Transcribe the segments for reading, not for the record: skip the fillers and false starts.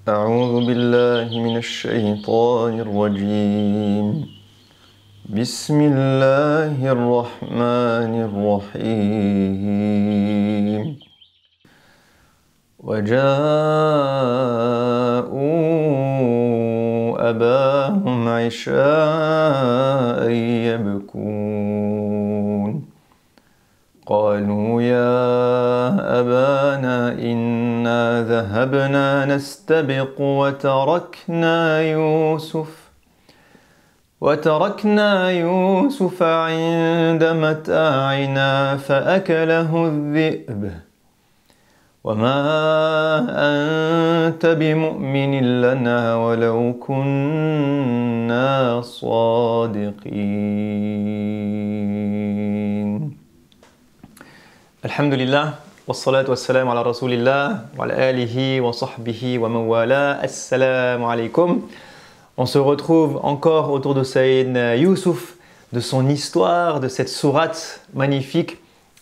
أعوذ بالله من الشيطان الرجيم بسم الله الرحمن الرحيم وجاءوا أباهم عشاء يبكون قالوا يا أبانا إنا ذهبنا نستبق وتركنا يوسف عند متاعنا فأكله الذئب وما أنت بمؤمن لنا ولو كنا صادقين. Alhamdulillah, wassalatu wassalamu ala rasulillah, wa ala alihi wa sahbihi wa mawala, assalamu alaikum. On se retrouve encore autour de Sayyidina Youssouf, de son histoire, de cette sourate magnifique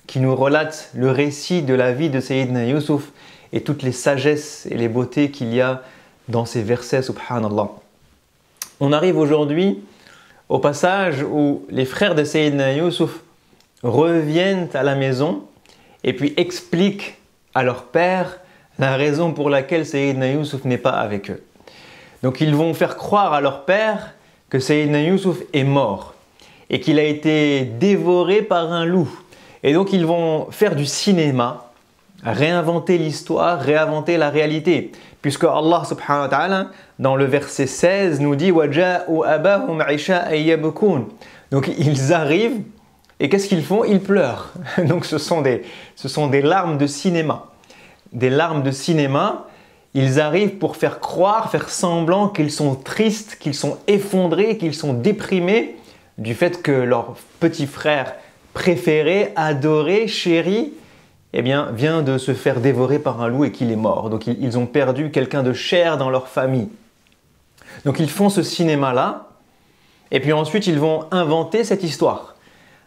qui nous relate le récit de la vie de Sayyidina Youssouf et toutes les sagesses et les beautés qu'il y a dans ces versets, subhanallah. On arrive aujourd'hui au passage où les frères de Sayyidina Youssouf reviennent à la maison et puis expliquent à leur père la raison pour laquelle Sayyidina Youssouf n'est pas avec eux. Donc ils vont faire croire à leur père que Sayyidina Youssouf est mort et qu'il a été dévoré par un loup. Et donc ils vont faire du cinéma, réinventer l'histoire, réinventer la réalité. Puisque Allah subhanahu wa ta'ala, dans le verset 16, nous dit « وَجَاءُوا أَبَاهُمْ عِشَاءً يَبْكُونَ » Donc ils arrivent et qu'est-ce qu'ils font? Ils pleurent. Donc ce sont des larmes de cinéma. Des larmes de cinéma, ils arrivent pour faire croire, faire semblant qu'ils sont tristes, qu'ils sont effondrés, qu'ils sont déprimés du fait que leur petit frère préféré, adoré, chéri, eh bien, vient de se faire dévorer par un loup et qu'il est mort. Donc ils ont perdu quelqu'un de cher dans leur famille. Donc ils font ce cinéma-là et puis ensuite ils vont inventer cette histoire.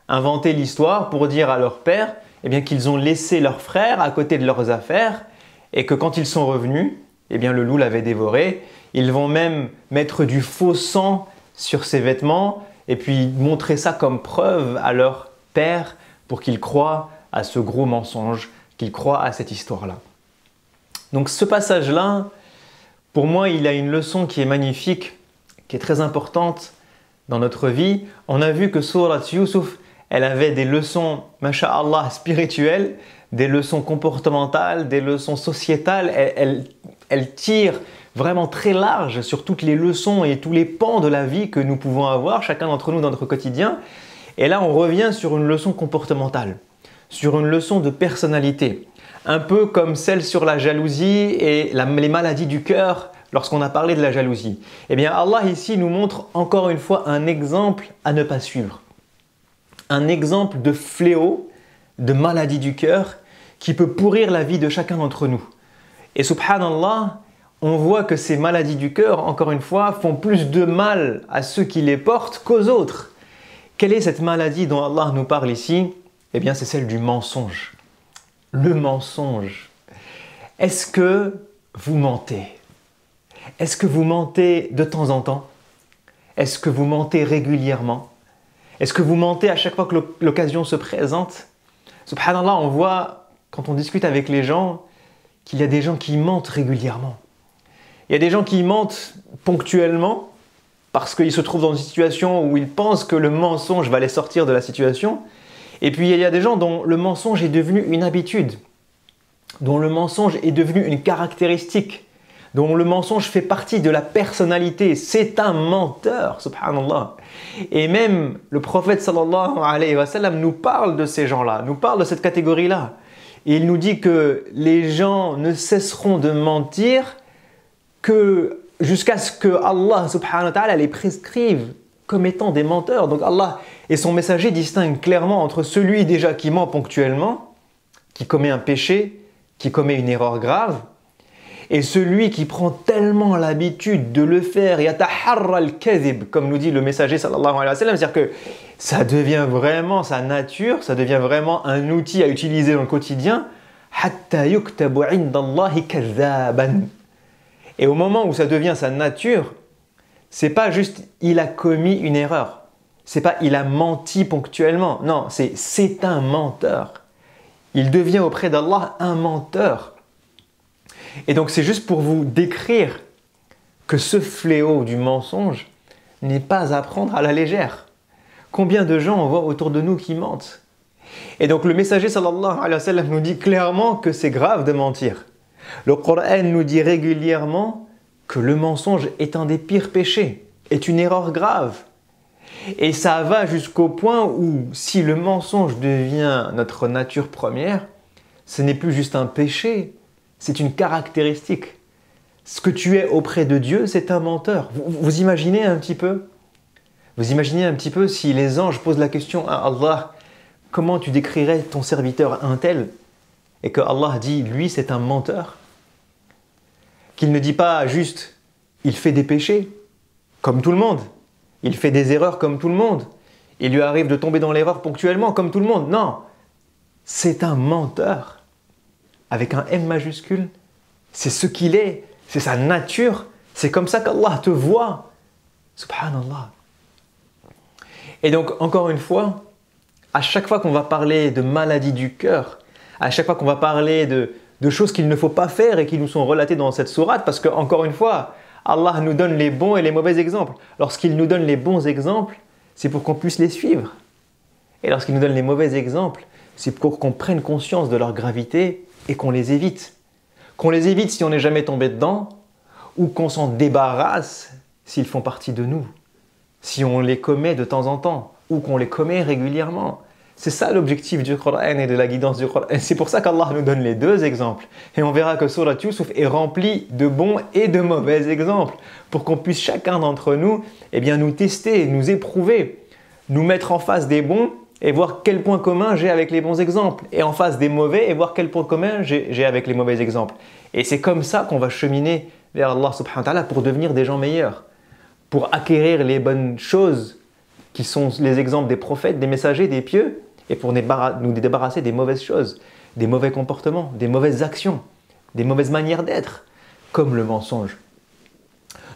Inventer l'histoire pour dire à leur père eh bien, qu'ils ont laissé leur frère à côté de leurs affaires et que quand ils sont revenus, eh bien, le loup l'avait dévoré. Ils vont même mettre du faux sang sur ses vêtements et puis montrer ça comme preuve à leur père pour qu'il croie à ce gros mensonge, qu'il croie à cette histoire-là. Donc ce passage-là, pour moi, il a une leçon qui est magnifique, qui est très importante dans notre vie. On a vu que Surat Youssouf, elle avait des leçons, masha'Allah, spirituelles, des leçons comportementales, des leçons sociétales. Elle tire vraiment très large sur toutes les leçons et tous les pans de la vie que nous pouvons avoir, chacun d'entre nous dans notre quotidien. Et là, on revient sur une leçon comportementale, sur une leçon de personnalité, un peu comme celle sur la jalousie et les maladies du cœur lorsqu'on a parlé de la jalousie. Eh bien, Allah ici nous montre encore une fois un exemple à ne pas suivre. Un exemple de fléau, de maladie du cœur qui peut pourrir la vie de chacun d'entre nous. Et subhanallah, on voit que ces maladies du cœur, encore une fois, font plus de mal à ceux qui les portent qu'aux autres. Quelle est cette maladie dont Allah nous parle ici? Eh bien, c'est celle du mensonge. Le mensonge. Est-ce que vous mentez? Est-ce que vous mentez de temps en temps? Est-ce que vous mentez régulièrement? Est-ce que vous mentez à chaque fois que l'occasion se présente? Subhanallah, on voit, quand on discute avec les gens, qu'il y a des gens qui mentent régulièrement. Il y a des gens qui mentent ponctuellement parce qu'ils se trouvent dans une situation où ils pensent que le mensonge va les sortir de la situation. Et puis il y a des gens dont le mensonge est devenu une habitude, dont le mensonge est devenu une caractéristique, dont le mensonge fait partie de la personnalité. C'est un menteur, subhanallah. Et même le prophète sallallahu alayhi wa sallam nous parle de ces gens-là, nous parle de cette catégorie-là. Et il nous dit que les gens ne cesseront de mentir que jusqu'à ce que Allah subhanahu wa ta'ala les prescrive comme étant des menteurs. Donc Allah et son messager distinguent clairement entre celui déjà qui ment ponctuellement, qui commet un péché, qui commet une erreur grave, et celui qui prend tellement l'habitude de le faire, yataharra al-kadhib, comme nous dit le messager sallallahu alayhi wa sallam, c'est-à-dire que ça devient vraiment sa nature, ça devient vraiment un outil à utiliser dans le quotidien, hatta yuktabu inda Allahi kadhaban. Et au moment où ça devient sa nature, c'est pas juste il a commis une erreur. C'est pas il a menti ponctuellement. Non, c'est un menteur. Il devient auprès d'Allah un menteur. Et donc c'est juste pour vous décrire que ce fléau du mensonge n'est pas à prendre à la légère. Combien de gens on voit autour de nous qui mentent? Et donc le messager sallallahu alayhi wa sallam nous dit clairement que c'est grave de mentir. Le Coran nous dit régulièrement que le mensonge est un des pires péchés, est une erreur grave. Et ça va jusqu'au point où si le mensonge devient notre nature première, ce n'est plus juste un péché, c'est une caractéristique. Ce que tu es auprès de Dieu, c'est un menteur. Vous imaginez un petit peu? Vous imaginez un petit peu si les anges posent la question à Allah, comment tu décrirais ton serviteur un tel? Et que Allah dit, lui c'est un menteur. Qu'il ne dit pas juste, il fait des péchés, comme tout le monde. Il fait des erreurs comme tout le monde. Il lui arrive de tomber dans l'erreur ponctuellement comme tout le monde. Non, c'est un menteur. Avec un M majuscule, c'est ce qu'il est, c'est sa nature. C'est comme ça qu'Allah te voit. Subhanallah. Et donc, encore une fois, à chaque fois qu'on va parler de maladie du cœur, à chaque fois qu'on va parler de choses qu'il ne faut pas faire et qui nous sont relatées dans cette sourate, parce que, encore une fois, Allah nous donne les bons et les mauvais exemples. Lorsqu'il nous donne les bons exemples, c'est pour qu'on puisse les suivre. Et lorsqu'il nous donne les mauvais exemples, c'est pour qu'on prenne conscience de leur gravité et qu'on les évite. Qu'on les évite si on n'est jamais tombé dedans, ou qu'on s'en débarrasse s'ils font partie de nous. Si on les commet de temps en temps, ou qu'on les commet régulièrement. C'est ça l'objectif du Coran et de la guidance du Coran. C'est pour ça qu'Allah nous donne les deux exemples. Et on verra que Surat Yusuf est remplie de bons et de mauvais exemples. Pour qu'on puisse chacun d'entre nous nous tester, nous éprouver, nous mettre en face des bons et voir quel point commun j'ai avec les bons exemples. Et en face des mauvais et voir quel point commun j'ai avec les mauvais exemples. Et c'est comme ça qu'on va cheminer vers Allah subhanahu wa ta'ala pour devenir des gens meilleurs. Pour acquérir les bonnes choses qui sont les exemples des prophètes, des messagers, des pieux, et pour nous débarrasser des mauvaises choses, des mauvais comportements, des mauvaises actions, des mauvaises manières d'être, comme le mensonge.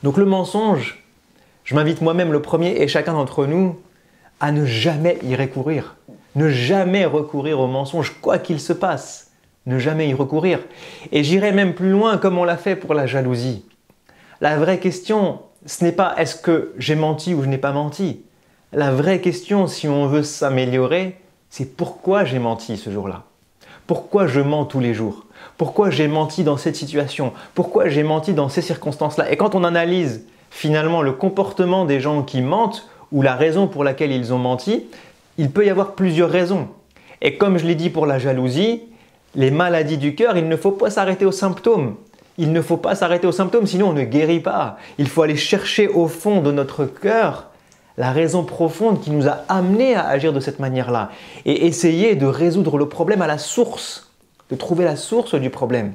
Donc le mensonge, je m'invite moi-même le premier et chacun d'entre nous à ne jamais y recourir. Ne jamais recourir au mensonge, quoi qu'il se passe. Ne jamais y recourir. Et j'irai même plus loin comme on l'a fait pour la jalousie. La vraie question, ce n'est pas est-ce que j'ai menti ou je n'ai pas menti. La vraie question, si on veut s'améliorer, c'est pourquoi j'ai menti ce jour-là. Pourquoi je mens tous les jours? Pourquoi j'ai menti dans cette situation? Pourquoi j'ai menti dans ces circonstances-là? Et quand on analyse finalement le comportement des gens qui mentent ou la raison pour laquelle ils ont menti, il peut y avoir plusieurs raisons. Et comme je l'ai dit pour la jalousie, les maladies du cœur, il ne faut pas s'arrêter aux symptômes. Il ne faut pas s'arrêter aux symptômes, sinon on ne guérit pas. Il faut aller chercher au fond de notre cœur la raison profonde qui nous a amenés à agir de cette manière-là et essayer de résoudre le problème à la source, de trouver la source du problème.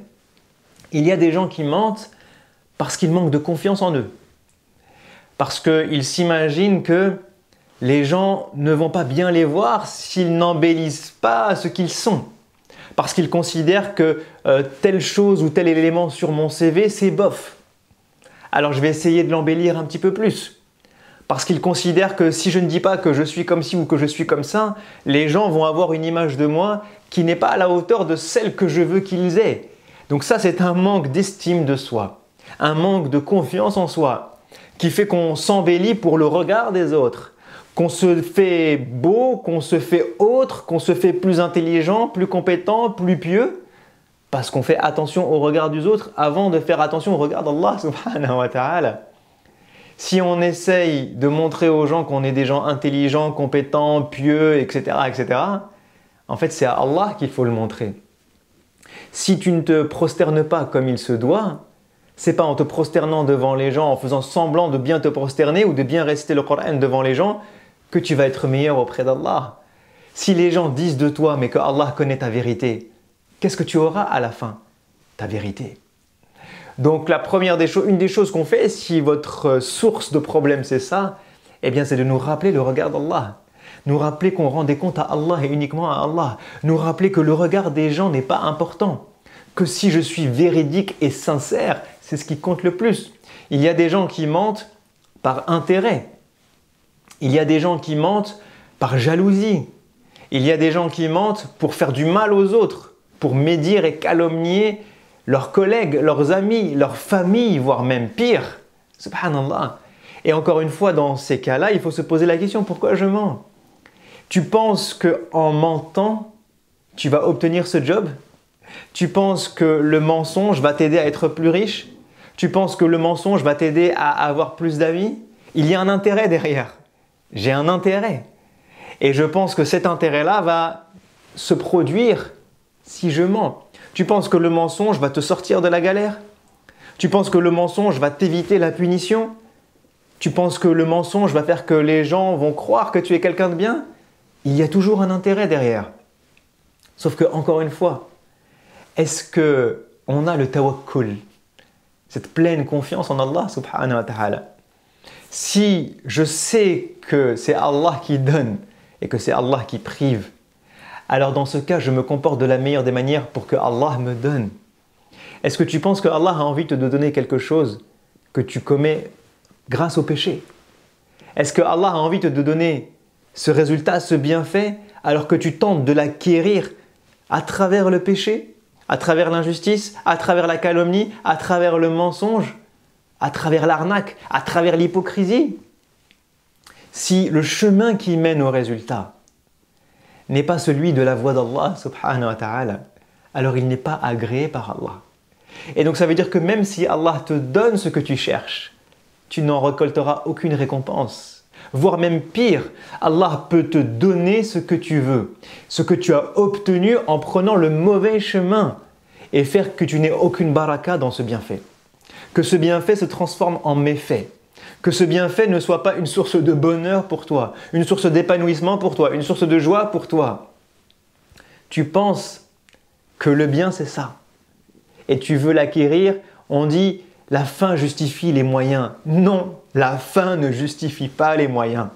Il y a des gens qui mentent parce qu'ils manquent de confiance en eux, parce qu'ils s'imaginent que les gens ne vont pas bien les voir s'ils n'embellissent pas ce qu'ils sont, parce qu'ils considèrent que telle chose ou tel élément sur mon CV, c'est bof. Alors je vais essayer de l'embellir un petit peu plus. Parce qu'ils considèrent que si je ne dis pas que je suis comme ci ou que je suis comme ça, les gens vont avoir une image de moi qui n'est pas à la hauteur de celle que je veux qu'ils aient. Donc ça, c'est un manque d'estime de soi, un manque de confiance en soi, qui fait qu'on s'embellit pour le regard des autres, qu'on se fait beau, qu'on se fait autre, qu'on se fait plus intelligent, plus compétent, plus pieux, parce qu'on fait attention au regard des autres avant de faire attention au regard d'Allah subhanahu wa ta'ala. Si on essaye de montrer aux gens qu'on est des gens intelligents, compétents, pieux, etc., en fait, c'est à Allah qu'il faut le montrer. Si tu ne te prosternes pas comme il se doit, c'est pas en te prosternant devant les gens, en faisant semblant de bien te prosterner ou de bien réciter le Coran devant les gens, que tu vas être meilleur auprès d'Allah. Si les gens disent de toi, mais que Allah connaît ta vérité, qu'est-ce que tu auras à la fin? Ta vérité. Donc la première des choses, une des choses qu'on fait, si votre source de problème c'est ça, c'est de nous rappeler le regard d'Allah. Nous rappeler qu'on rend des comptes à Allah et uniquement à Allah. Nous rappeler que le regard des gens n'est pas important. Que si je suis véridique et sincère, c'est ce qui compte le plus. Il y a des gens qui mentent par intérêt. Il y a des gens qui mentent par jalousie. Il y a des gens qui mentent pour faire du mal aux autres, pour médire et calomnier leurs collègues, leurs amis, leur famille, voire même pire. Subhanallah. Et encore une fois, dans ces cas-là, il faut se poser la question, pourquoi je mens? Tu penses qu'en mentant, tu vas obtenir ce job? Tu penses que le mensonge va t'aider à être plus riche? Tu penses que le mensonge va t'aider à avoir plus d'amis? Il y a un intérêt derrière. J'ai un intérêt. Et je pense que cet intérêt-là va se produire si je mens. Tu penses que le mensonge va te sortir de la galère? Tu penses que le mensonge va t'éviter la punition? Tu penses que le mensonge va faire que les gens vont croire que tu es quelqu'un de bien? Il y a toujours un intérêt derrière. Sauf que, encore une fois, est-ce qu'on a le tawakkul, cette pleine confiance en Allah subhanahu wa ta'ala? Si je sais que c'est Allah qui donne et que c'est Allah qui prive, alors dans ce cas, je me comporte de la meilleure des manières pour que Allah me donne. Est-ce que tu penses que Allah a envie de te donner quelque chose que tu commets grâce au péché? Est-ce que Allah a envie de te donner ce résultat, ce bienfait, alors que tu tentes de l'acquérir à travers le péché, à travers l'injustice, à travers la calomnie, à travers le mensonge, à travers l'arnaque, à travers l'hypocrisie? Si le chemin qui mène au résultat n'est pas celui de la voie d'Allah subhanahu wa ta'ala, alors il n'est pas agréé par Allah. Et donc ça veut dire que même si Allah te donne ce que tu cherches, tu n'en récolteras aucune récompense. Voire même pire, Allah peut te donner ce que tu veux, ce que tu as obtenu en prenant le mauvais chemin et faire que tu n'aies aucune baraka dans ce bienfait. Que ce bienfait se transforme en méfait. Que ce bienfait ne soit pas une source de bonheur pour toi, une source d'épanouissement pour toi, une source de joie pour toi. Tu penses que le bien c'est ça et tu veux l'acquérir, on dit la fin justifie les moyens. Non, la fin ne justifie pas les moyens.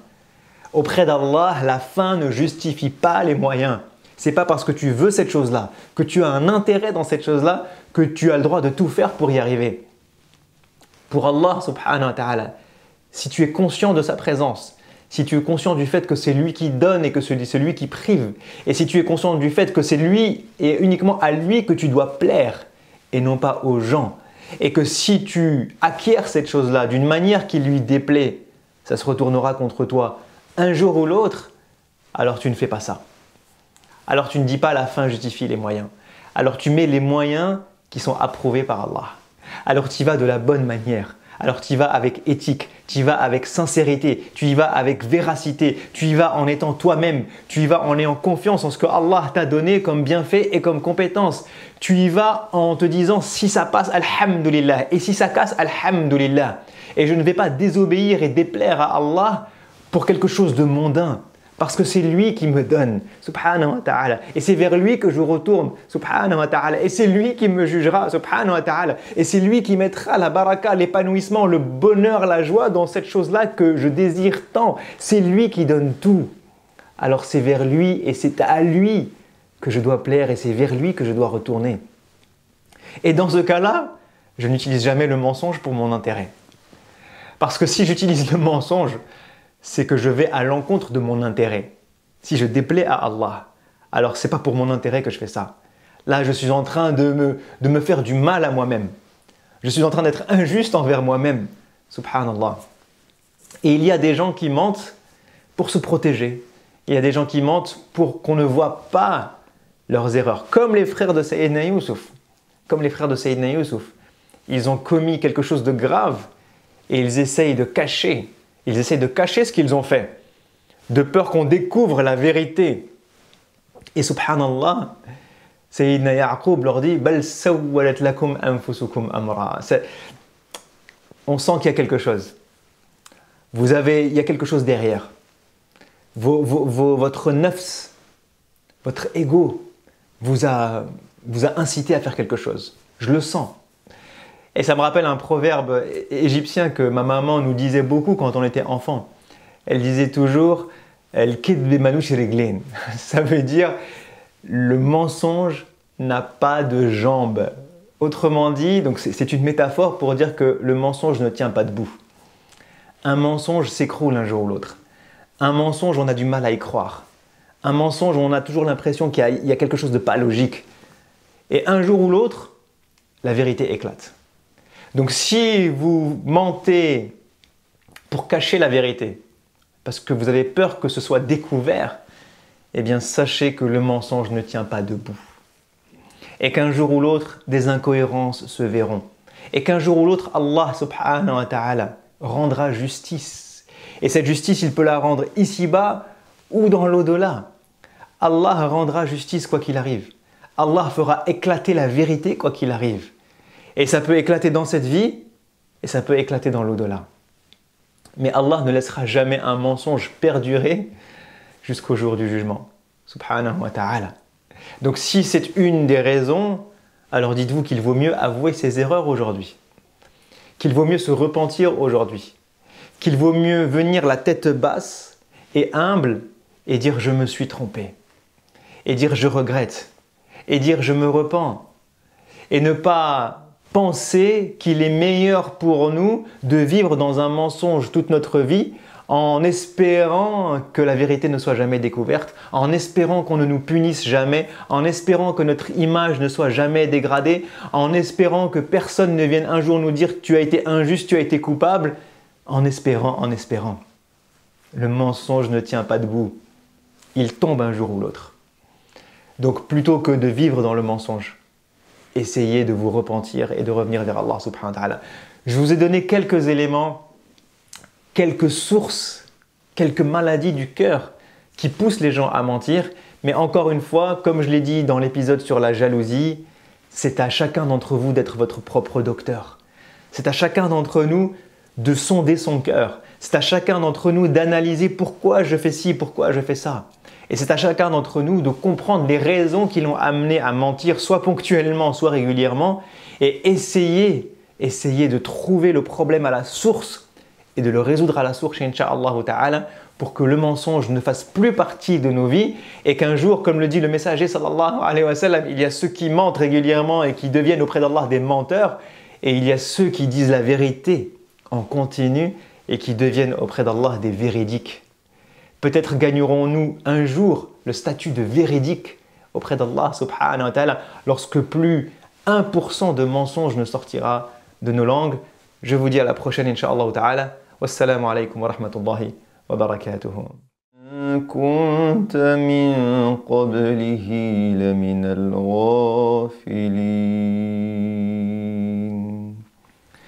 Auprès d'Allah, la fin ne justifie pas les moyens. C'est pas parce que tu veux cette chose-là, que tu as un intérêt dans cette chose-là, que tu as le droit de tout faire pour y arriver. Pour Allah subhanahu wa ta'ala, si tu es conscient de sa présence, si tu es conscient du fait que c'est lui qui donne et que c'est lui qui prive, et si tu es conscient du fait que c'est lui et uniquement à lui que tu dois plaire et non pas aux gens, et que si tu acquiers cette chose-là d'une manière qui lui déplaît, ça se retournera contre toi un jour ou l'autre, alors tu ne fais pas ça. Alors tu ne dis pas la fin justifie les moyens. Alors tu mets les moyens qui sont approuvés par Allah. Alors tu y vas de la bonne manière. Alors tu y vas avec éthique, tu y vas avec sincérité, tu y vas avec véracité, tu y vas en étant toi-même, tu y vas en ayant confiance en ce que Allah t'a donné comme bienfait et comme compétence. Tu y vas en te disant si ça passe, alhamdulillah, et si ça casse, alhamdulillah. Et je ne vais pas désobéir et déplaire à Allah pour quelque chose de mondain. Parce que c'est lui qui me donne, subhanahu wa ta'ala. Et c'est vers lui que je retourne, subhanahu wa ta'ala. Et c'est lui qui me jugera, subhanahu wa ta'ala. Et c'est lui qui mettra la baraka, l'épanouissement, le bonheur, la joie dans cette chose-là que je désire tant. C'est lui qui donne tout. Alors c'est vers lui et c'est à lui que je dois plaire et c'est vers lui que je dois retourner. Et dans ce cas-là, je n'utilise jamais le mensonge pour mon intérêt. Parce que si j'utilise le mensonge, c'est que je vais à l'encontre de mon intérêt. Si je déplais à Allah, alors ce n'est pas pour mon intérêt que je fais ça. Là, je suis en train de me faire du mal à moi-même. Je suis en train d'être injuste envers moi-même. Subhanallah. Et il y a des gens qui mentent pour se protéger. Il y a des gens qui mentent pour qu'on ne voit pas leurs erreurs. Comme les frères de Sayyidina Youssouf. Comme les frères de Sayyidina Youssouf. Ils ont commis quelque chose de grave et ils essayent de cacher. Ils essaient de cacher ce qu'ils ont fait, de peur qu'on découvre la vérité. Et subhanallah, Sayyidina Ya'qub leur dit Bal sawwalat lakum anfusukum amra. On sent qu'il y a quelque chose. Il y a quelque chose derrière. Votre nafs, votre ego vous a incité à faire quelque chose. Je le sens. Et ça me rappelle un proverbe égyptien que ma maman nous disait beaucoup quand on était enfant. Elle disait toujours « El-kidb manouch reglin ». Ça veut dire « le mensonge n'a pas de jambes ». Autrement dit, donc c'est une métaphore pour dire que le mensonge ne tient pas debout. Un mensonge s'écroule un jour ou l'autre. Un mensonge, on a du mal à y croire. Un mensonge, on a toujours l'impression qu'il y a quelque chose de pas logique. Et un jour ou l'autre, la vérité éclate. Donc si vous mentez pour cacher la vérité, parce que vous avez peur que ce soit découvert, eh bien sachez que le mensonge ne tient pas debout. Et qu'un jour ou l'autre, des incohérences se verront. Et qu'un jour ou l'autre, Allah subhanahu wa ta'ala rendra justice. Et cette justice, il peut la rendre ici-bas ou dans l'au-delà. Allah rendra justice quoi qu'il arrive. Allah fera éclater la vérité quoi qu'il arrive. Et ça peut éclater dans cette vie et ça peut éclater dans l'au-delà. Mais Allah ne laissera jamais un mensonge perdurer jusqu'au jour du jugement. Subhanahu wa ta'ala. Donc si c'est une des raisons, alors dites-vous qu'il vaut mieux avouer ses erreurs aujourd'hui. Qu'il vaut mieux se repentir aujourd'hui. Qu'il vaut mieux venir la tête basse et humble et dire je me suis trompé. Et dire je regrette. Et dire je me repens. Et ne pas penser qu'il est meilleur pour nous de vivre dans un mensonge toute notre vie en espérant que la vérité ne soit jamais découverte, en espérant qu'on ne nous punisse jamais, en espérant que notre image ne soit jamais dégradée, en espérant que personne ne vienne un jour nous dire tu as été injuste, tu as été coupable, en espérant. Le mensonge ne tient pas debout, il tombe un jour ou l'autre. Donc plutôt que de vivre dans le mensonge, essayez de vous repentir et de revenir vers Allah subhanahu wa ta'ala. Je vous ai donné quelques éléments, quelques sources, quelques maladies du cœur qui poussent les gens à mentir. Mais encore une fois, comme je l'ai dit dans l'épisode sur la jalousie, c'est à chacun d'entre vous d'être votre propre docteur. C'est à chacun d'entre nous de sonder son cœur. C'est à chacun d'entre nous d'analyser pourquoi je fais ci, pourquoi je fais ça. Et c'est à chacun d'entre nous de comprendre les raisons qui l'ont amené à mentir, soit ponctuellement, soit régulièrement, et essayer de trouver le problème à la source et de le résoudre à la source, incha'Allah ta'ala, pour que le mensonge ne fasse plus partie de nos vies et qu'un jour, comme le dit le messager sallallahu alayhi wa sallam, il y a ceux qui mentent régulièrement et qui deviennent auprès d'Allah des menteurs et il y a ceux qui disent la vérité en continu et qui deviennent auprès d'Allah des véridiques. Peut-être gagnerons-nous un jour le statut de véridique auprès d'Allah subhanahu wa ta'ala lorsque plus 1% de mensonge ne sortira de nos langues. Je vous dis à la prochaine, incha'Allah ta'ala. Wassalamu alaikum wa rahmatullahi wa barakatuh. كنت من قبله لمن الغافلين